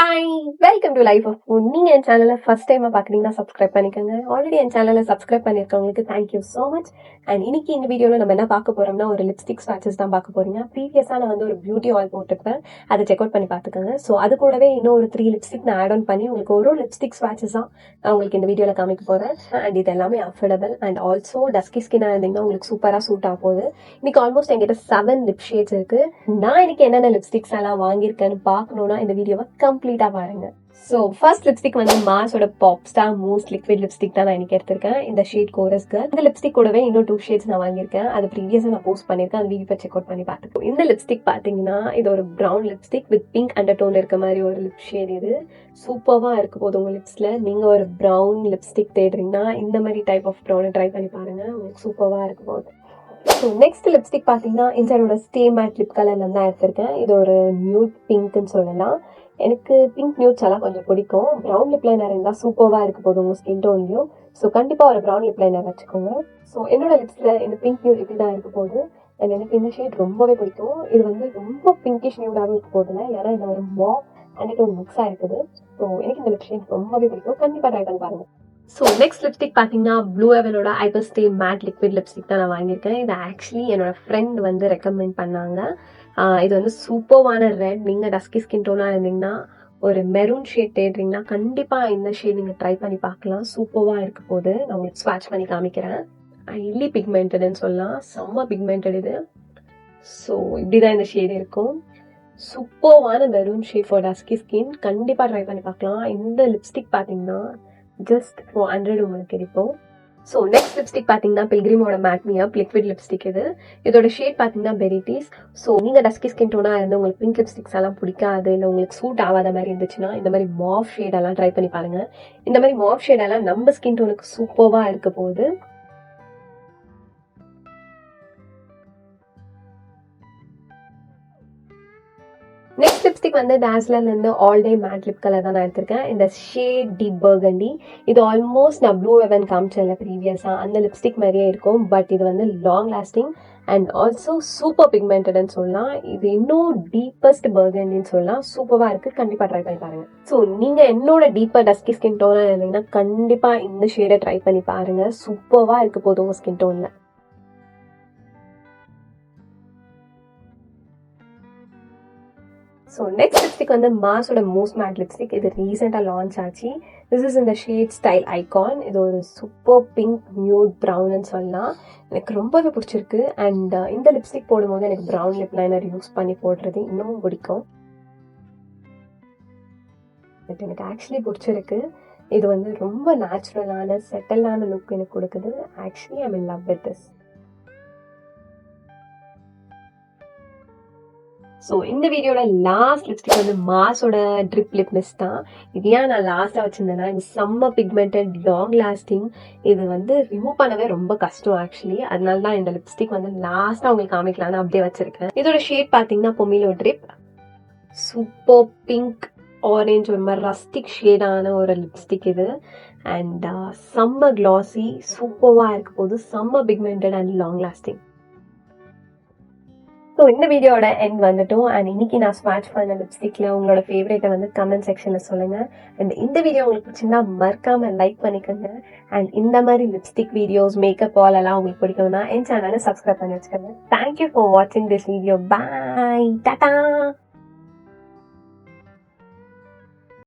Hi, welcome to life of food. நீங்கள் என் சேனலில் ஃபர்ஸ்ட் டைமாக பார்க்குறீங்கன்னா சப்ஸ்கிரைப் பண்ணிக்கோங்க. ஆல்ரெடி என் சேனலில் சப்ஸ்கிரைப் பண்ணியிருக்கவங்களுக்கு தேங்க்யூ ஸோ மச். அண்ட் இன்னைக்கு இந்த வீடியோவில் நம்ம என்ன பார்க்க போகிறோம்னா ஒரு லிப்ஸ்டிக் ஸ்வாட்சஸ் தான் பார்க்க போறீங்க. ப்ரீவியஸாக நான் வந்து ஒரு பியூட்டி ஆயில் போட்டிருப்பேன், அதை செக் அவுட் பண்ணி பார்த்துக்கோங்க. ஸோ அது கூடவே இன்னும் ஒரு 3 லிப்ஸ்டிக் நான் ஆட் ஆன் பண்ணி உங்களுக்கு ஒரு லிப்ஸ்டிக் ஸ்வாட்சஸ் தான் நான் உங்களுக்கு இந்த வீடியோவில் காமிக்க போகிறேன். அண்ட் இது எல்லாமே அஃபோர்டபுள் அண்ட் ஆல்சோ டஸ்கி ஸ்கின்னாக இருந்தீங்கன்னா உங்களுக்கு சூப்பராக சூட் ஆக போகுது. இன்னைக்கு ஆல்மோஸ்ட் என்கிட்ட 7 லிப் ஷேட்ஸ் இருக்கு. நான் இன்னைக்கு என்னென்ன லிப்ஸ்டிக்ஸ் எல்லாம் வாங்கியிருக்கேன்னு பார்க்கணுன்னா இந்த வீடியோவை கம்ப்ளீட்டாக பாருங்க. ஸோ ஃபர்ஸ்ட் லிப்ஸ்டிக் வந்து மார்ஸோட பாப் ஸ்டார் மூஸ்ட் லிக்விட் லிப்ஸ்டிக் தான் நான் இன்னைக்கு எடுத்திருக்கேன். இந்த ஷேட் கோரஸ் கேர்ள். இந்த லிப்ஸ்டிக் கூடவே இன்னும் 2 ஷேட்ஸ் நான் வாங்கியிருக்கேன். அது ப்ரீவியஸாக நான் போஸ்ட் பண்ணியிருக்கேன். அது வீடியோ செக் அவுட் பண்ணி பார்த்துக்கோ. இந்த லிப்ஸ்டிக் பார்த்தீங்கன்னா இது ஒரு brown lipstick with pink undertone இருக்க மாதிரி ஒரு லிப் ஷேட். இது சூப்பராக இருக்க போது உங்கள் லிப்ஸில். நீங்கள் ஒரு ப்ரௌன் லிப்ஸ்டிக் தேடுறீங்கன்னா இந்த மாதிரி டைப் ஆஃப் ப்ரௌனை ட்ரை பண்ணி பாருங்க, உங்களுக்கு சூப்பராக இருக்க போகுது. ஸோ நெக்ஸ்ட் லிப்ஸ்டிக் பார்த்தீங்கன்னா இன்சைடோட ஸ்டே மேட் லிப் கலர்ல தான் எடுத்திருக்கேன். இது ஒரு நியூட் பிங்க்னு சொல்லலாம். எனக்கு பிங்க் நியூட்ஸ் எல்லாம் கொஞ்சம் பிடிக்கும். ப்ரௌன் லிப் லைனர் இருந்தால் சூப்பராக இருக்க போதும் உங்கள் ஸ்கின் டோன்லையும். ஸோ கண்டிப்பாக ஒரு ப்ரௌன் லிப் லைனர் வச்சுக்கோங்க. ஸோ என்னோட லிப்ஸில் இந்த பிங்க் நியூட் இப்படி தான் இருக்க போகுது. அண்ட் எனக்கு இந்த ஷேட் ரொம்பவே பிடிக்கும். இது வந்து ரொம்ப பிங்கிஷ் நியூடாகவும் இருக்க போதில்லை, ஏன்னா இது ஒரு மாப் அண்டர்டோன் மிக்ஸாக இருக்குது. ஸோ எனக்கு இந்த லிப் ஷேட் ரொம்பவே பிடிக்கும். கண்டிப்பாக ட்ரை பண்ணி பாருங்க. ஸோ நெக்ஸ்ட் லிப்ஸ்டிக் பார்த்தீங்கன்னா ப்ளூ ஹெவனோட hyper stay matte liquid lipstick தான் நான் வாங்கியிருக்கேன். இது ஆக்சுவலி என்னோட ஃப்ரெண்ட் வந்து ரெக்கமெண்ட் பண்ணாங்க. இது வந்து சூப்பர்வான ரெட். நீங்கள் டஸ்கி ஸ்கின் டோனாக இருந்தீங்கன்னா ஒரு மெரூன் ஷேட் தேடுறீங்கன்னா கண்டிப்பாக இந்த ஷேட் நீங்கள் ட்ரை பண்ணி பார்க்கலாம். சூப்பராக இருக்க போது நான் உங்களுக்கு ஸ்வாட்ச் பண்ணி காமிக்கிறேன். ஹைலி பிக்மெண்டட்னு சொல்லலாம், செம்ம பிக்மெண்டட் இது. ஸோ இப்படிதான் இந்த ஷேட் இருக்கும். சூப்பர்வான maroon shade for dusky skin. கண்டிப்பாக ட்ரை பண்ணி பார்க்கலாம். இந்த லிப்ஸ்டிக் பார்த்தீங்கன்னா ஜஸ்ட் 400 உங்களுக்கு இருக்கும். ஸோ நெக்ஸ்ட் லிப்ஸ்டிக் பார்த்தீங்கன்னா பில்கிரிமோட matte me up liquid lipstick. இதோட ஷேட் பார்த்தீங்கன்னா பெரிட்டிஸ். ஸோ நீங்கள் டஸ்கி ஸ்கின் டோனாக இருந்து உங்களுக்கு பிங்க் லிப்ஸ்டிக்ஸ் எல்லாம் பிடிக்காது, இல்லை உங்களுக்கு சூட் ஆகாத மாதிரி இருந்துச்சுன்னா இந்த மாதிரி மாஃப் ஷேடெல்லாம் ட்ரை பண்ணி பாருங்க. இந்த மாதிரி மாஃப் ஷேடெல்லாம் நம்ம ஸ்கின் டோனுக்கு சூப்பராக இருக்க போகுது. நெக்ஸ்ட் லிப்ஸ்டிக் வந்து டாஸ்லர்ல இருந்து all day matte lip colour தான் நான் எடுத்திருக்கேன். இந்த ஷேட் டீப் பர்கண்டி. இது ஆல்மோஸ்ட் நான் ப்ளூ ஹெவன் காமிச்சேன்ல ப்ரீவியஸா, அந்த லிப்ஸ்டிக் மாதிரியே இருக்கும். பட் இது வந்து long lasting and also super பிக்மெண்டட்னு சொல்லலாம். இது இன்னும் டீப்பஸ்ட் பர்கண்டின்னு சொல்லலாம். சூப்பராக இருக்கு, கண்டிப்பாக ட்ரை பண்ணி பாருங்க. ஸோ நீங்க என்னோட டீப்பர் டஸ்கி ஸ்கின் டோனா இருந்தீங்கன்னா கண்டிப்பா இந்த ஷேடை ட்ரை பண்ணி பாருங்க. சூப்பராக இருக்க போதும் உங்க ஸ்கின் டோன்ல. ஸோ நெக்ஸ்ட் லிப்ஸ்டிக் வந்து மார்ஸோட மோஸ்ட் மேட் லிப்ஸ்டிக். இது ரீசெண்டாக லான்ச் ஆச்சு. திஸ் இஸ் இந்த ஷேட் ஸ்டைல் ஐகான். இது ஒரு சூப்பர் பிங்க் நியூட் ப்ரௌன்னு சொல்லலாம். எனக்கு ரொம்பவே பிடிச்சிருக்கு. அண்ட் இந்த லிப்ஸ்டிக் போடும்போது எனக்கு ப்ரௌன் லிப் லைனர் யூஸ் பண்ணி போடுறது இன்னமும் பிடிக்கும். பட் எனக்கு ஆக்சுவலி பிடிச்சிருக்கு. இது வந்து ரொம்ப நேச்சுரலான செட்டிலான லுக் எனக்கு கொடுக்குது. Actually I in love with this. So இந்த வீடியோட லாஸ்ட் லிப்ஸ்டிக் வந்து மார்ஸோட ட்ரிப் லிப் மிஸ்ட் தான். இது ஏன் நான் லாஸ்ட்டாக வச்சிருந்தேன்னா இது செம்ம பிக்மெண்டட் லாங் லாஸ்டிங். இது வந்து ரிமூவ் பண்ணவே ரொம்ப கஷ்டம் ஆக்சுவலி. அதனால தான் இந்த லிப்ஸ்டிக் வந்து லாஸ்ட்டாக உங்களுக்கு காமிக்கலான்னு அப்படியே வச்சிருக்கேன். இதோட ஷேட் பார்த்தீங்கன்னா பொமிலோ ட்ரிப். சூப்பர் பிங்க் ஆரஞ்ச் ஒரு மாதிரி ரஸ்டிக் ஷேடான ஒரு லிப்ஸ்டிக் இது. அண்ட் செம்ம கிளாசி, சூப்பராக இருக்க போது, செம்ம pigmented and long lasting. So இந்த வீடியோட எண்ட் வந்துட்டோம். அண்ட் இன்னைக்கு நான் ஸ்வாட்ச் பண்ண லிப்ஸ்டிக்ல உங்களோட ஃபேவரேட்டை வந்து கமெண்ட் செக்ஷன்ல சொல்லுங்க. அண்ட் இந்த வீடியோ உங்களுக்கு பிடிச்சிருந்தா மறக்காம லைக் பண்ணிக்கோங்க. அண்ட் இந்த மாதிரி லிப்ஸ்டிக் வீடியோஸ், மேக்கப் ஆல் எல்லாம் உங்களுக்கு பிடிக்கும்னா என் சேனலை சப்ஸ்கிரைப் பண்ணி வச்சுக்கோங்க. தேங்க்யூ ஃபார் வாட்சிங் திஸ் வீடியோ. பாய், டாடா.